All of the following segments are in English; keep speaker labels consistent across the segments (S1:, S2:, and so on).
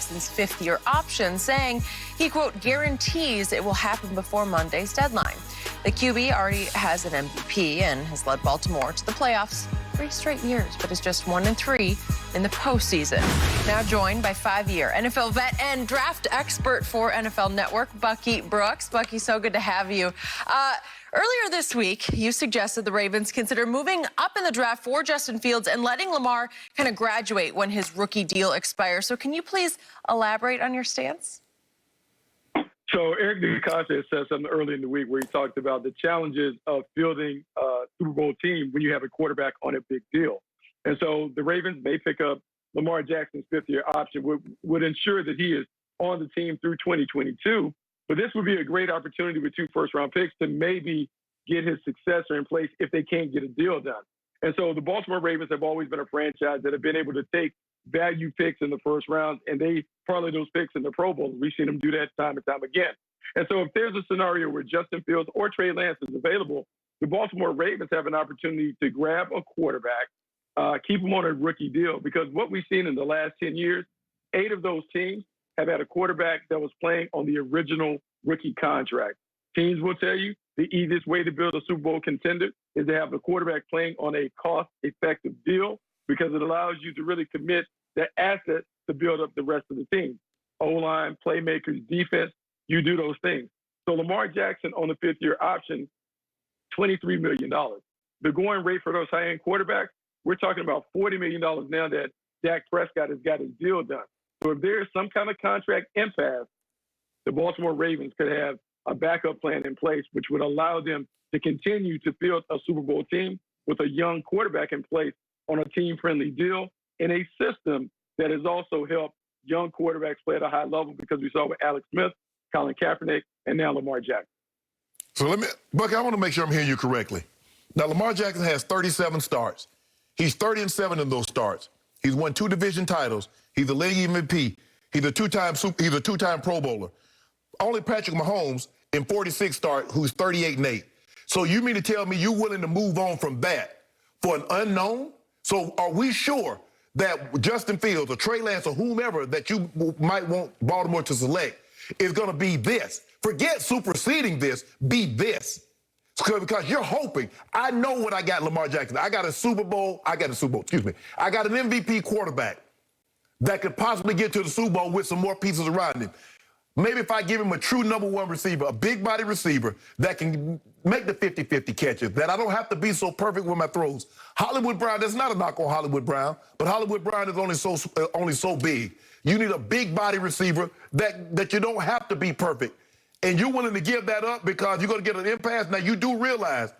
S1: Jackson's fifth-year option, saying he, quote, guarantees it will happen before Monday's deadline. The QB already has an MVP and has led Baltimore to the playoffs 3 straight years, but is just 1-3 in the postseason. Now joined by 5-year NFL vet and draft expert for NFL Network, Bucky Brooks. Bucky, so good to have you. Earlier this week, you suggested the Ravens consider moving up in the draft for Justin Fields and letting Lamar kind of graduate when his rookie deal expires. So can you please elaborate on your stance?
S2: So Eric DeCosta said something early in the week where he talked about the challenges of fielding a Super Bowl team when you have a quarterback on a big deal. And so the Ravens may pick up Lamar Jackson's fifth-year option, would ensure that he is on the team through 2022. But this would be a great opportunity with 2 first-round picks to maybe get his successor in place if they can't get a deal done. And so the Baltimore Ravens have always been a franchise that have been able to take value picks in the first round, and they parlay those picks in the Pro Bowl. We've seen them do that time and time again. And so if there's a scenario where Justin Fields or Trey Lance is available, the Baltimore Ravens have an opportunity to grab a quarterback, keep him on a rookie deal, because what we've seen in the last 10 years, 8 of those teams have had a quarterback that was playing on the original rookie contract. Teams will tell you the easiest way to build a Super Bowl contender is to have the quarterback playing on a cost-effective deal, because it allows you to really commit the assets to build up the rest of the team. O-line, playmakers, defense, you do those things. So Lamar Jackson on the 5th-year option, $23 million. The going rate for those high-end quarterbacks, we're talking about $40 million now that Dak Prescott has got his deal done. So if there's some kind of contract impasse, the Baltimore Ravens could have a backup plan in place, which would allow them to continue to field a Super Bowl team with a young quarterback in place on a team-friendly deal in a system that has also helped young quarterbacks play at a high level, because we saw with Alex Smith, Colin Kaepernick, and now Lamar Jackson.
S3: So Bucky, I want to make sure I'm hearing you correctly. Now, Lamar Jackson has 37 starts. He's 30-7 in those starts. He's won 2 division titles. He's a league MVP. He's a two-time Pro Bowler. Only Patrick Mahomes in 46 starts, who's 38-8. So you mean to tell me you're willing to move on from that for an unknown? So are we sure that Justin Fields or Trey Lance or whomever that you might want Baltimore to select is going to be this? Forget superseding this, be this. Because you're hoping. I know what I got Lamar Jackson. I got an MVP quarterback that could possibly get to the Super Bowl with some more pieces around him. Maybe if I give him a true #1 receiver, a big body receiver that can make the 50-50 catches, that I don't have to be so perfect with my throws. Hollywood Brown, there's not a knock on Hollywood Brown, but Hollywood Brown is only so big. You need a big body receiver that you don't have to be perfect. And you're willing to give that up because you're going to get an impasse. Now, you do realize,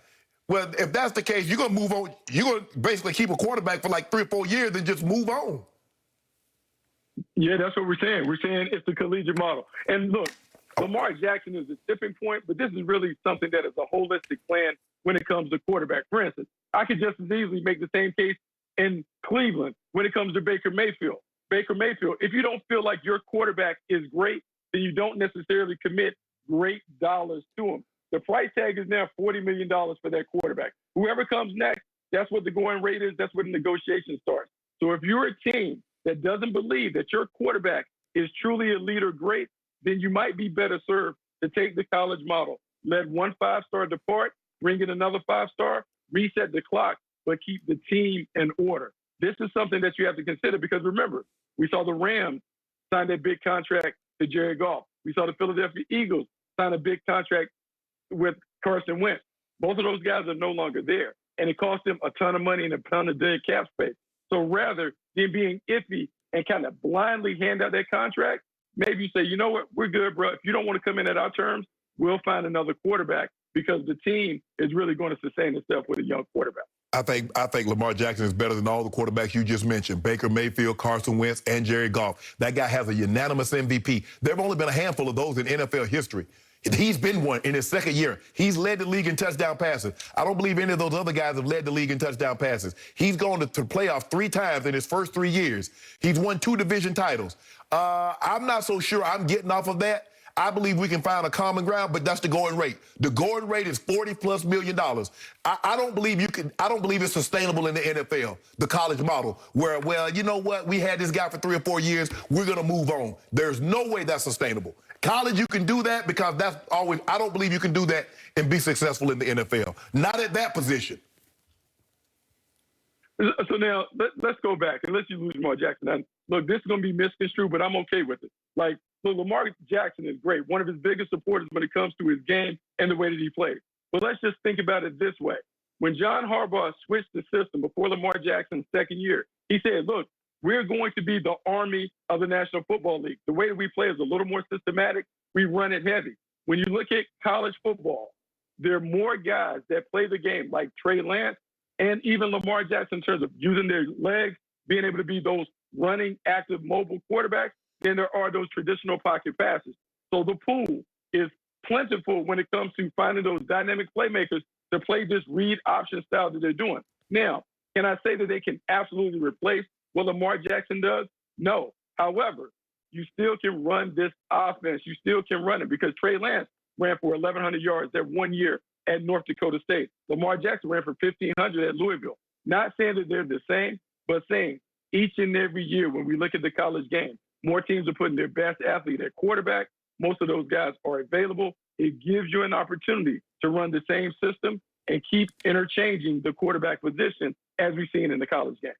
S3: well, if that's the case, you're going to move on. You're going to basically keep a quarterback for like 3 or 4 years and just move on.
S2: Yeah, that's what we're saying. We're saying it's the collegiate model. And look, Lamar Jackson is a tipping point, but this is really something that is a holistic plan when it comes to quarterback. For instance, I could just as easily make the same case in Cleveland when it comes to Baker Mayfield. Baker Mayfield, if you don't feel like your quarterback is great, then you don't necessarily commit great dollars to him. The price tag is now $40 million for that quarterback. Whoever comes next, that's what the going rate is. That's where the negotiation starts. So if you're a team that doesn't believe that your quarterback is truly a leader great, then you might be better served to take the college model. Let 1 5-star depart, bring in another 5-star, reset the clock, but keep the team in order. This is something that you have to consider, because remember, we saw the Rams sign that big contract to Jared Goff. We saw the Philadelphia Eagles sign a big contract with Carson Wentz. Both of those guys are no longer there, and it cost them a ton of money and a ton of dead cap space. So rather than being iffy and kind of blindly hand out that contract, maybe you say, you know what, we're good, bro. If you don't want to come in at our terms, we'll find another quarterback, because the team is really going to sustain itself with a young quarterback.
S3: I think Lamar Jackson is better than all the quarterbacks you just mentioned. Baker Mayfield, Carson Wentz, and Jared Goff. That guy has a unanimous MVP. There have only been a handful of those in NFL history. He's been one in his 2nd year. He's led the league in touchdown passes. I don't believe any of those other guys have led the league in touchdown passes. He's gone to playoffs 3 times in his first 3 years. He's won 2 division titles. I'm not so sure I'm getting off of that. I believe we can find a common ground, but that's the going rate. The going rate is $40+ million. I don't believe I don't believe it's sustainable in the NFL, the college model, where, well, you know what, we had this guy for 3 or 4 years, we're gonna move on. There's no way that's sustainable. College, you can do that because that's always, I don't believe you can do that and be successful in the NFL. Not at that position.
S2: So now let's go back and let's lose Lamar Jackson. Now, look, this is going to be misconstrued, but I'm okay with it. Like, look, Lamar Jackson is great. One of his biggest supporters when it comes to his game and the way that he plays. But let's just think about it this way. When John Harbaugh switched the system before Lamar Jackson's second year, he said, look, we're going to be the army of the National Football League. The way that we play is a little more systematic. We run it heavy. When you look at college football, there are more guys that play the game like Trey Lance and even Lamar Jackson in terms of using their legs, being able to be those running, active, mobile quarterbacks than there are those traditional pocket passes. So the pool is plentiful when it comes to finding those dynamic playmakers to play this read option style that they're doing. Now, can I say that they can absolutely replace what Lamar Jackson does? No. However, you still can run this offense. You still can run it because Trey Lance ran for 1,100 yards that 1 year at North Dakota State. Lamar Jackson ran for 1,500 at Louisville. Not saying that they're the same, but saying each and every year when we look at the college game, more teams are putting their best athlete at quarterback. Most of those guys are available. It gives you an opportunity to run the same system and keep interchanging the quarterback position as we've seen in the college game.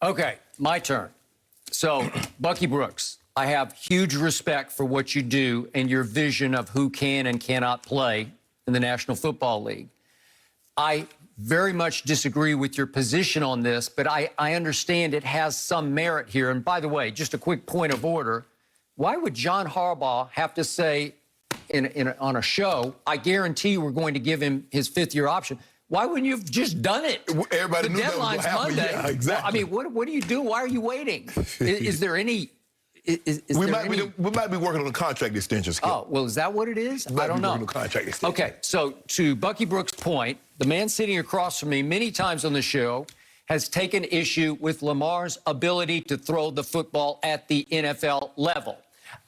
S4: Okay, my turn. So, Bucky Brooks, I have huge respect for what you do and your vision of who can and cannot play in the National Football League. I very much disagree with your position on this, but I understand it has some merit here. And by the way, just a quick point of order, why would John Harbaugh have to say on a show, I guarantee we're going to give him his fifth-year option? Why wouldn't you have just done it?
S3: Everybody knew that was
S4: deadline's
S3: gonna happen.
S4: Monday.
S3: Yeah, exactly.
S4: Well, I mean, what do you do? Why are you waiting? Is there any...
S3: We might be working on a contract extension. Skip.
S4: Oh, well, is that what it is? I don't know.
S3: On a contract extension.
S4: Okay, so to Bucky Brooks' point, the man sitting across from me many times on the show has taken issue with Lamar's ability to throw the football at the NFL level.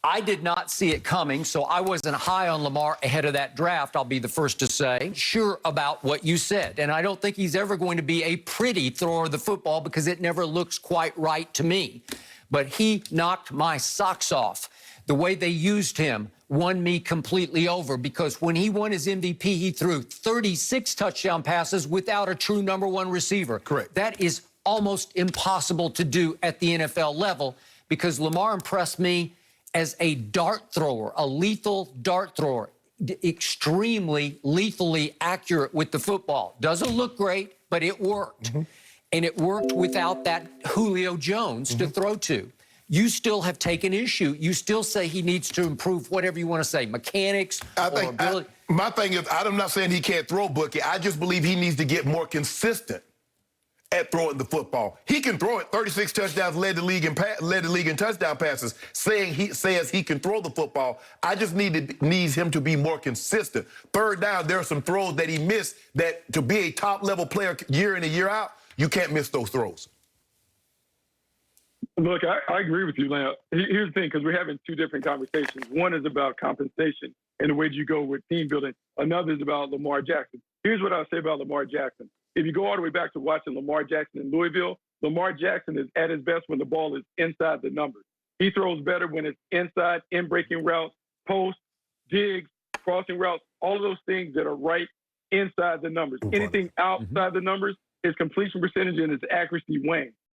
S4: I did not see it coming, so I wasn't high on Lamar ahead of that draft, I'll be the first to say. Sure about what you said, and I don't think he's ever going to be a pretty thrower of the football because it never looks quite right to me. But he knocked my socks off. The way they used him won me completely over because when he won his MVP, he threw 36 touchdown passes without a true #1 receiver.
S3: Correct.
S4: That is almost impossible to do at the NFL level because Lamar impressed me as a dart thrower, a lethal dart thrower, extremely lethally accurate with the football. Doesn't look great, but it worked. Mm-hmm. And it worked without that Julio Jones to throw to. You still have taken issue. You still say he needs to improve whatever you want to say, mechanics or ability.
S3: My thing is, I'm not saying he can't throw, Bookie. I just believe he needs to get more consistent at throwing the football. He can throw it. 36 touchdowns, led the league in touchdown passes, says he can throw the football. I just needs him to be more consistent. Third down, there are some throws that he missed that to be a top-level player year in and year out, you can't miss those throws.
S2: Look, I agree with you, Lamar. Here's the thing, because we're having two different conversations. One is about compensation and the way you go with team building. Another is about Lamar Jackson. Here's what I'll say about Lamar Jackson. If you go all the way back to watching Lamar Jackson in Louisville, Lamar Jackson is at his best when the ball is inside the numbers. He throws better when it's inside, in-breaking routes, post, digs, crossing routes, all of those things that are right inside the numbers. Anything outside the numbers, his completion percentage and his accuracy wane.